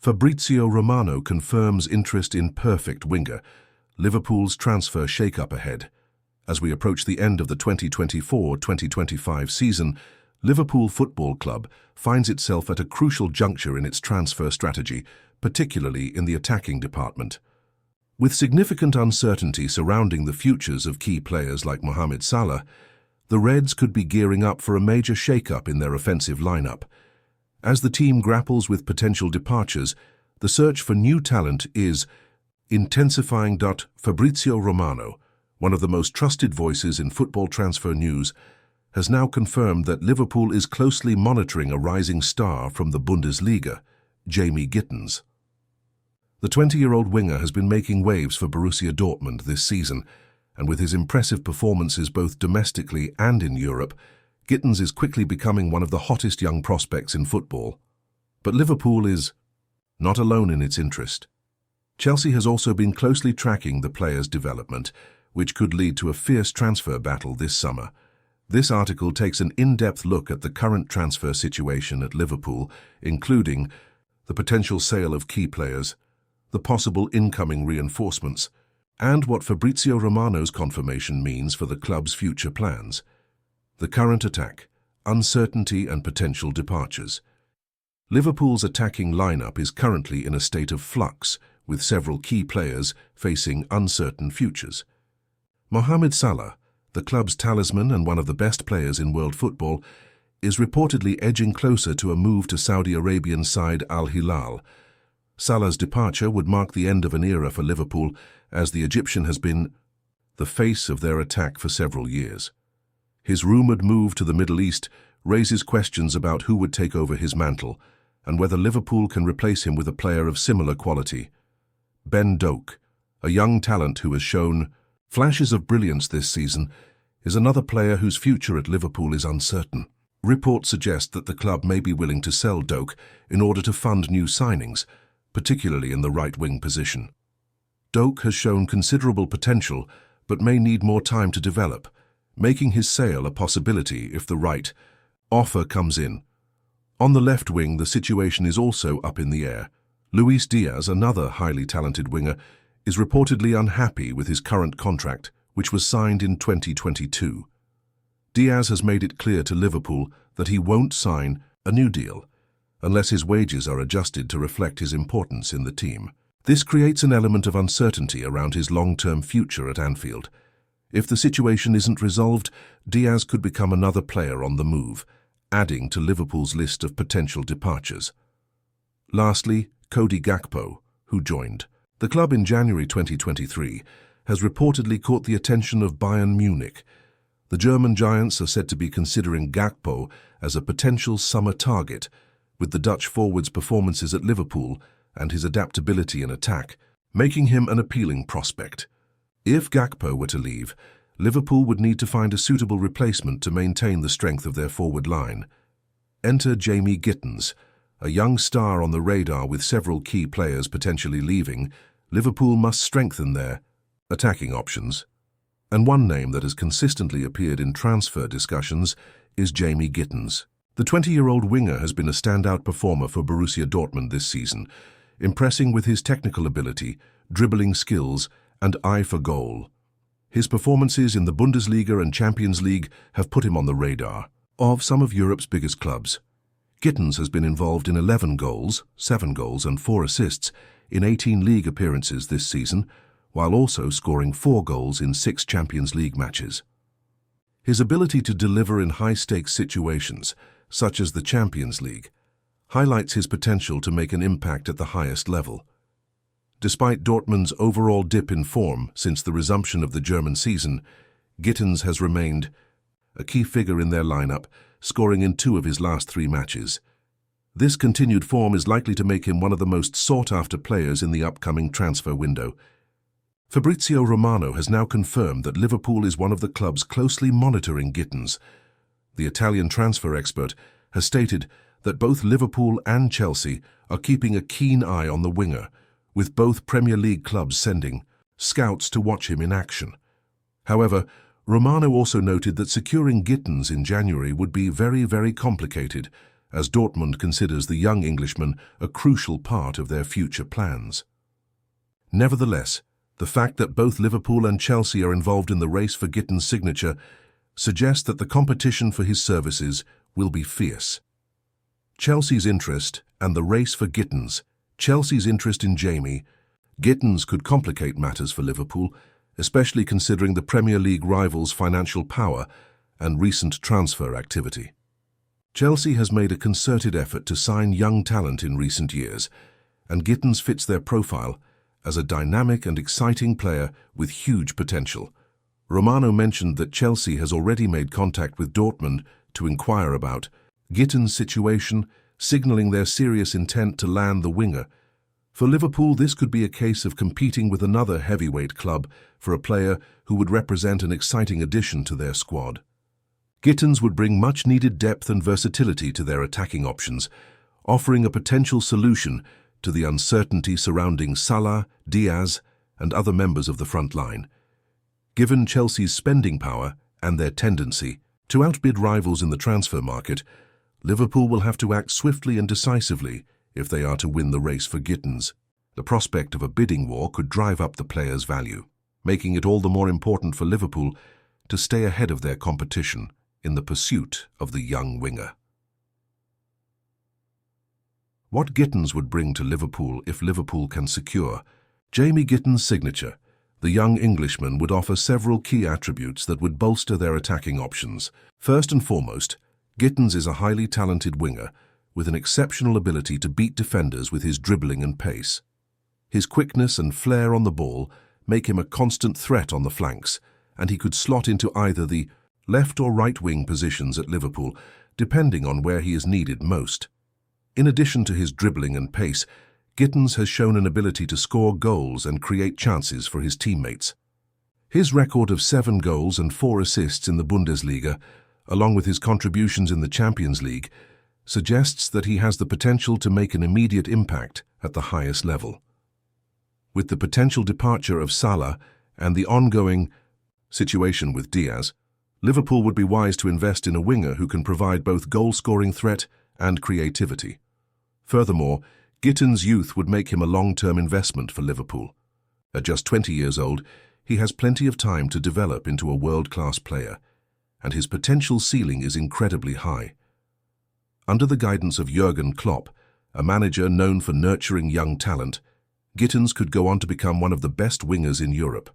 Fabrizio Romano confirms interest in perfect winger. Liverpool's transfer shake-up ahead. As we approach the end of the 2024-2025 season, Liverpool Football Club finds itself at a crucial juncture in its transfer strategy, particularly in the attacking department. With significant uncertainty surrounding the futures of key players like Mohamed Salah, the Reds could be gearing up for a major shake-up in their offensive lineup. As the team grapples with potential departures, the search for new talent is intensifying. Fabrizio Romano, one of the most trusted voices in football transfer news, has now confirmed that Liverpool is closely monitoring a rising star from the Bundesliga, Jamie Gittens. The 20-year-old winger has been making waves for Borussia Dortmund this season, and with his impressive performances both domestically and in Europe, Gittens is quickly becoming one of the hottest young prospects in football. But Liverpool is not alone in its interest. Chelsea has also been closely tracking the player's development, which could lead to a fierce transfer battle this summer. This article takes an in-depth look at the current transfer situation at Liverpool, including the potential sale of key players, the possible incoming reinforcements, and what Fabrizio Romano's confirmation means for the club's future plans. The current attack, uncertainty and potential departures. Liverpool's attacking lineup is currently in a state of flux, with several key players facing uncertain futures. Mohamed Salah, the club's talisman and one of the best players in world football, is reportedly edging closer to a move to Saudi Arabian side Al Hilal. Salah's departure would mark the end of an era for Liverpool, as the Egyptian has been the face of their attack for several years. His rumoured move to the Middle East raises questions about who would take over his mantle and whether Liverpool can replace him with a player of similar quality. Ben Doak, a young talent who has shown flashes of brilliance this season, is another player whose future at Liverpool is uncertain. Reports suggest that the club may be willing to sell Doak in order to fund new signings, particularly in the right-wing position. Doak has shown considerable potential but may need more time to develop, making his sale a possibility if the right offer comes in. On the left wing, the situation is also up in the air. Luis Diaz, another highly talented winger, is reportedly unhappy with his current contract, which was signed in 2022. Diaz has made it clear to Liverpool that he won't sign a new deal unless his wages are adjusted to reflect his importance in the team. This creates an element of uncertainty around his long-term future at Anfield. If the situation isn't resolved, Diaz could become another player on the move, adding to Liverpool's list of potential departures. Lastly, Cody Gakpo, who joined the club in January 2023, has reportedly caught the attention of Bayern Munich. The German giants are said to be considering Gakpo as a potential summer target, with the Dutch forward's performances at Liverpool and his adaptability in attack, making him an appealing prospect. If Gakpo were to leave, Liverpool would need to find a suitable replacement to maintain the strength of their forward line. Enter Jamie Gittens, a young star on the radar with several key players potentially leaving. Liverpool must strengthen their attacking options. And one name that has consistently appeared in transfer discussions is Jamie Gittens. The 20-year-old winger has been a standout performer for Borussia Dortmund this season, impressing with his technical ability, dribbling skills, and eye for goal. His performances in the Bundesliga and Champions League have put him on the radar of some of Europe's biggest clubs. Gittens has been involved in 11 goals, 7 goals and 4 assists in 18 league appearances this season, while also scoring 4 goals in 6 Champions League matches. His ability to deliver in high-stakes situations, such as the Champions League, highlights his potential to make an impact at the highest level. Despite Dortmund's overall dip in form since the resumption of the German season, Gittens has remained a key figure in their lineup, scoring in 2 of his last 3 matches. This continued form is likely to make him one of the most sought-after players in the upcoming transfer window. Fabrizio Romano has now confirmed that Liverpool is one of the clubs closely monitoring Gittens. The Italian transfer expert has stated that both Liverpool and Chelsea are keeping a keen eye on the winger, with both Premier League clubs sending scouts to watch him in action. However, Romano also noted that securing Gittens in January would be very complicated, as Dortmund considers the young Englishman a crucial part of their future plans. Nevertheless, the fact that both Liverpool and Chelsea are involved in the race for Gittins' signature suggests that the competition for his services will be fierce. Chelsea's interest and the race for Gittins. Chelsea's interest in Jamie Gittins could complicate matters for Liverpool, especially considering the Premier League rivals' financial power and recent transfer activity. Chelsea has made a concerted effort to sign young talent in recent years, and Gittins fits their profile as a dynamic and exciting player with huge potential. Romano mentioned that Chelsea has already made contact with Dortmund to inquire about Gittins' situation, signaling their serious intent to land the winger. For Liverpool, this could be a case of competing with another heavyweight club for a player who would represent an exciting addition to their squad. Gittins would bring much-needed depth and versatility to their attacking options, offering a potential solution to the uncertainty surrounding Salah, Diaz, and other members of the front line. Given Chelsea's spending power and their tendency to outbid rivals in the transfer market, Liverpool will have to act swiftly and decisively if they are to win the race for Gittins. The prospect of a bidding war could drive up the player's value, making it all the more important for Liverpool to stay ahead of their competition in the pursuit of the young winger. What Gittins would bring to Liverpool if Liverpool can secure Jamie Gittins' signature. The young Englishman would offer several key attributes that would bolster their attacking options. First and foremost, Gittins is a highly talented winger with an exceptional ability to beat defenders with his dribbling and pace. His quickness and flair on the ball make him a constant threat on the flanks, and he could slot into either the left or right wing positions at Liverpool, depending on where he is needed most. In addition to his dribbling and pace, Gittins has shown an ability to score goals and create chances for his teammates. His record of 7 goals and 4 assists in the Bundesliga, along with his contributions in the Champions League, suggests that he has the potential to make an immediate impact at the highest level. With the potential departure of Salah and the ongoing situation with Diaz, Liverpool would be wise to invest in a winger who can provide both goal-scoring threat and creativity. Furthermore, Gittins' youth would make him a long-term investment for Liverpool. At just 20 years old, he has plenty of time to develop into a world-class player, and his potential ceiling is incredibly high. Under the guidance of Jurgen Klopp, a manager known for nurturing young talent, Gittins could go on to become one of the best wingers in Europe.